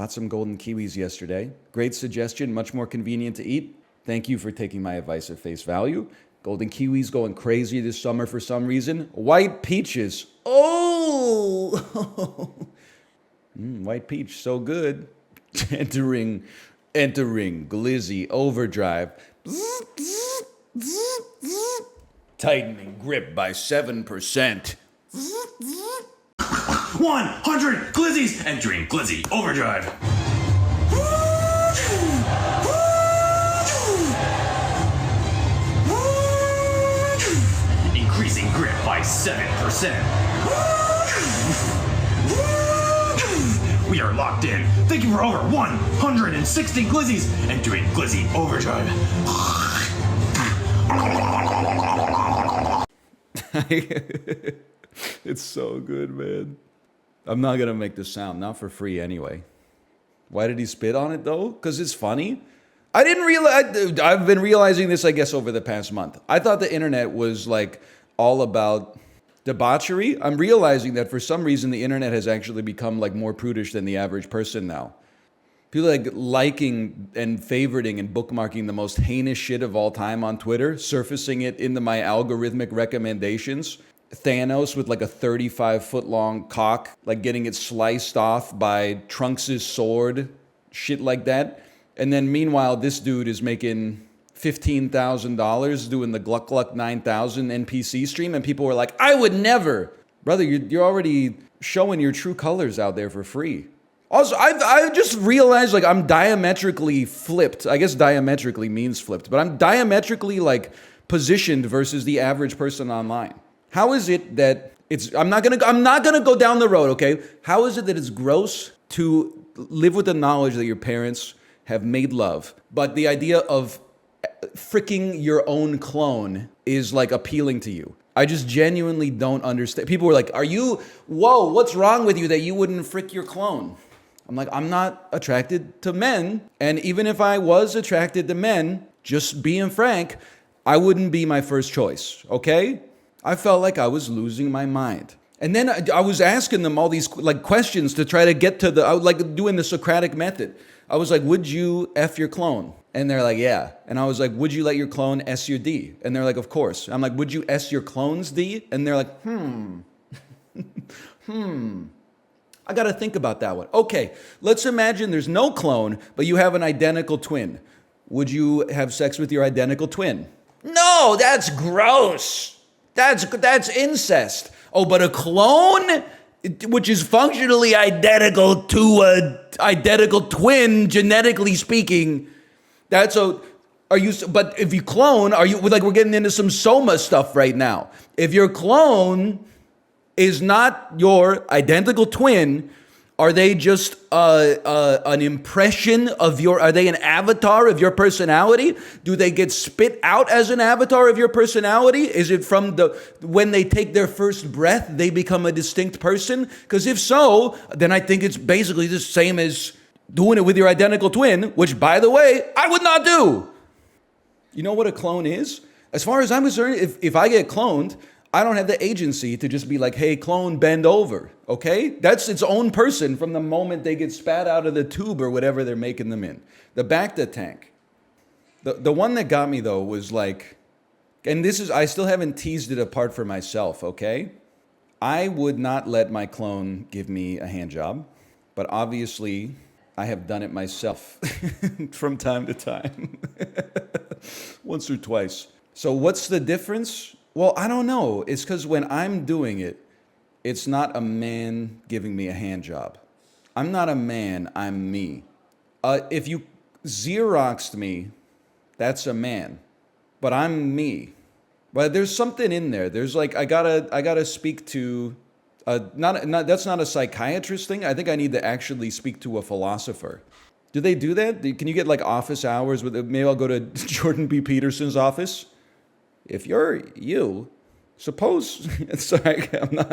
Bought some golden kiwis yesterday. Great suggestion, much more convenient to eat. Thank you for taking my advice at face value. Golden kiwis going crazy this summer for some reason. White peaches. Oh! White peach, so good. Entering Glizzy Overdrive. Tightening grip by 7%. 100 glizzies entering Glizzy Overdrive. Increasing grip by 7%. We are locked in. Thank you for over 160 glizzies entering Glizzy Overdrive. It's so good, man. I'm not gonna make this sound, not for free anyway. Why did he spit on it though? Because it's funny. I didn't realize, I've been realizing this, I guess, over the past month. I thought the internet was like all about debauchery. I'm realizing that for some reason the internet has actually become like more prudish than the average person now. People like liking and favoriting and bookmarking the most heinous shit of all time on Twitter, surfacing it into my algorithmic recommendations. Thanos with like a 35-foot long cock, like getting it sliced off by Trunks' sword, shit like that. And then meanwhile, this dude is making $15,000 doing the Gluck Gluck 9000 NPC stream, and people were like, I would never. Brother, you're already showing your true colors out there for free. Also, I just realized like I'm diametrically flipped. I guess diametrically means flipped, but I'm diametrically like positioned versus the average person online. How is it that it's, I'm not gonna go down the road, okay? How is it that it's gross to live with the knowledge that your parents have made love, but the idea of freaking your own clone is like appealing to you? I just genuinely don't understand. People were like, whoa, what's wrong with you that you wouldn't frick your clone? I'm like, I'm not attracted to men. And even if I was attracted to men, just being frank, I wouldn't be my first choice, okay? I felt like I was losing my mind. And then I was asking them all these like questions to try to get to I was like doing the Socratic method. I was like, would you F your clone? And they're like, yeah. And I was like, would you let your clone S your D? And they're like, of course. I'm like, would you S your clone's D? And they're like, I gotta think about that one. Okay, let's imagine there's no clone, but you have an identical twin. Would you have sex with your identical twin? No, that's gross. That's incest. Oh, but a clone, which is functionally identical to an identical twin, genetically speaking, but if you clone, we're getting into some soma stuff right now. If your clone is not your identical twin, are they just an impression of are they an avatar of your personality? Do they get spit out as an avatar of your personality? Is it from when they take their first breath, they become a distinct person? Because if so, then I think it's basically the same as doing it with your identical twin, which, by the way, I would not do. You know what a clone is? As far as I'm concerned, if I get cloned, I don't have the agency to just be like, hey, clone, bend over, okay? That's its own person from the moment they get spat out of the tube or whatever they're making them in. The Bacta tank. The one that got me, though, was like, and I still haven't teased it apart for myself, okay? I would not let my clone give me a hand job, but obviously I have done it myself from time to time. Once or twice. So what's the difference? Well, I don't know. It's because when I'm doing it, it's not a man giving me a hand job. I'm not a man, I'm me. If you Xeroxed me, that's a man. But I'm me. But there's something in there. There's like, I gotta speak to, that's not a psychiatrist thing. I think I need to actually speak to a philosopher. Do they do that? Can you get like office hours with, maybe I'll go to Jordan B. Peterson's office? If you're you, suppose, sorry, I'm not,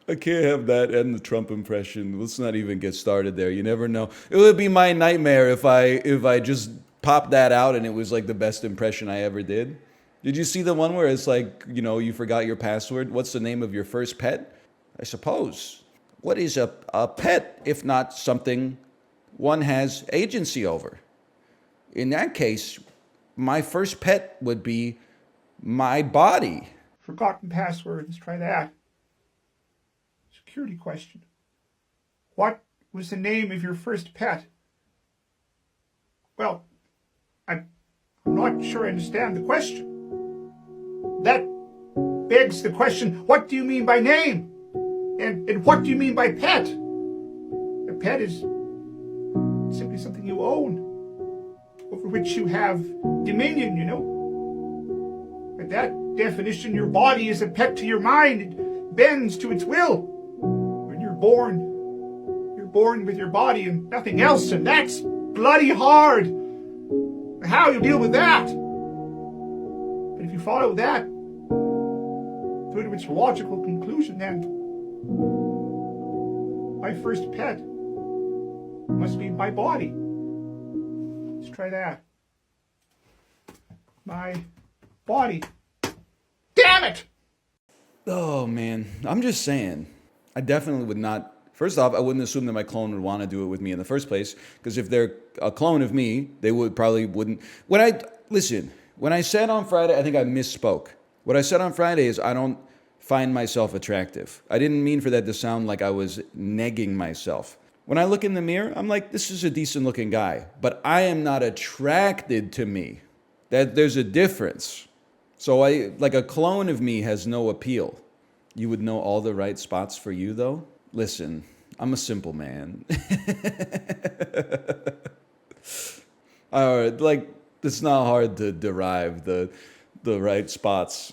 I can't have that and the Trump impression. Let's not even get started there. You never know. It would be my nightmare if I just popped that out and it was like the best impression I ever did. Did you see the one where it's like, you forgot your password? What's the name of your first pet? I suppose. What is a pet if not something one has agency over? In that case, my first pet would be my body. Forgotten password. Let's try that. Security question. What was the name of your first pet? Well, I'm not sure I understand the question. That begs the question, what do you mean by name? And what do you mean by pet? A pet is simply something you own, over which you have dominion, you know. By that definition, your body is a pet to your mind. It bends to its will. When you're born with your body and nothing else, and that's bloody hard. How you deal with that? But if you follow that through to its logical conclusion, then my first pet must be my body. Let's try that. My body. Damn it! Oh man, I'm just saying, I definitely would not. First off, I wouldn't assume that my clone would want to do it with me in the first place, because if they're a clone of me, they wouldn't. When I said on Friday, I think I misspoke. What I said on Friday is I don't find myself attractive. I didn't mean for that to sound like I was negging myself. When I look in the mirror, I'm like, this is a decent looking guy, but I am not attracted to me. There's a difference. So like a clone of me has no appeal. You would know all the right spots for you though? Listen, I'm a simple man. It's not hard to derive the right spots.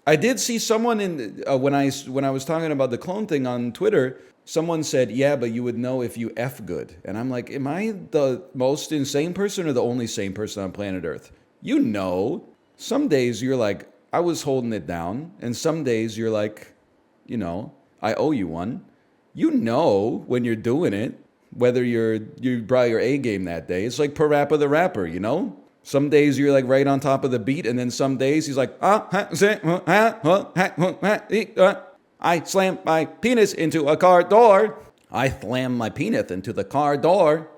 I did see someone when I was talking about the clone thing on Twitter, someone said, yeah, but you would know if you F good. And I'm like, am I the most insane person or the only sane person on planet Earth? You know, some days you're like, I was holding it down. And some days you're like, you know, I owe you one. You know when you're doing it, whether you brought your A game that day. It's like Parappa the Rapper, you know? Some days you're like right on top of the beat, and then some days he's like, I slam my penis into a car door. I slam my penis into the car door.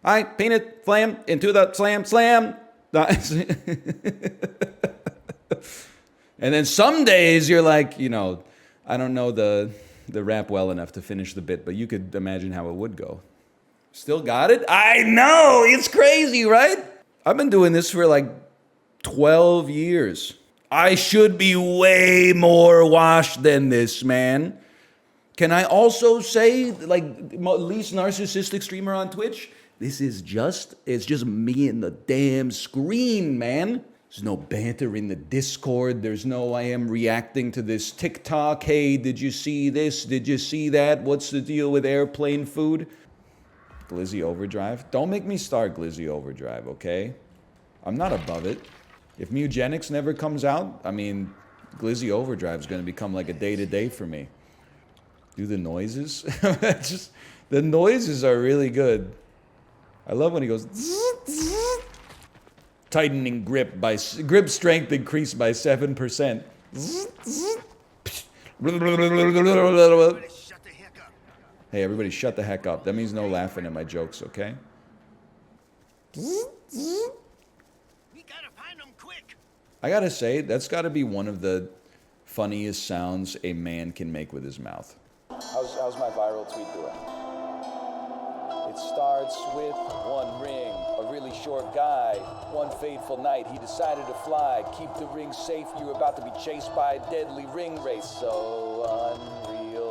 I penis slam into the slam. And then some days you're like, you know, I don't know the rap well enough to finish the bit, but you could imagine how it would go. Still got it? I know! It's crazy, right? I've been doing this for like 12 years. I should be way more washed than this, man. Can I also say, like, least narcissistic streamer on Twitch? It's just me and the damn screen, man. There's no banter in the Discord. There's no I am reacting to this TikTok. Hey, did you see this? Did you see that? What's the deal with airplane food? Glizzy Overdrive? Don't make me start Glizzy Overdrive, okay? I'm not above it. If Mugenics never comes out, I mean, Glizzy Overdrive is going to become like a day-to-day for me. Do the noises? The noises are really good. I love when he goes... Tightening grip strength increased by 7%. Hey, everybody shut the heck up. That means no laughing at my jokes, okay? We gotta find them quick. I gotta say, that's gotta be one of the funniest sounds a man can make with his mouth. How's my viral tweet doing? It starts with one ring, a really short guy. One fateful night, he decided to fly. Keep the ring safe, you're about to be chased by a deadly ring race. So unreal.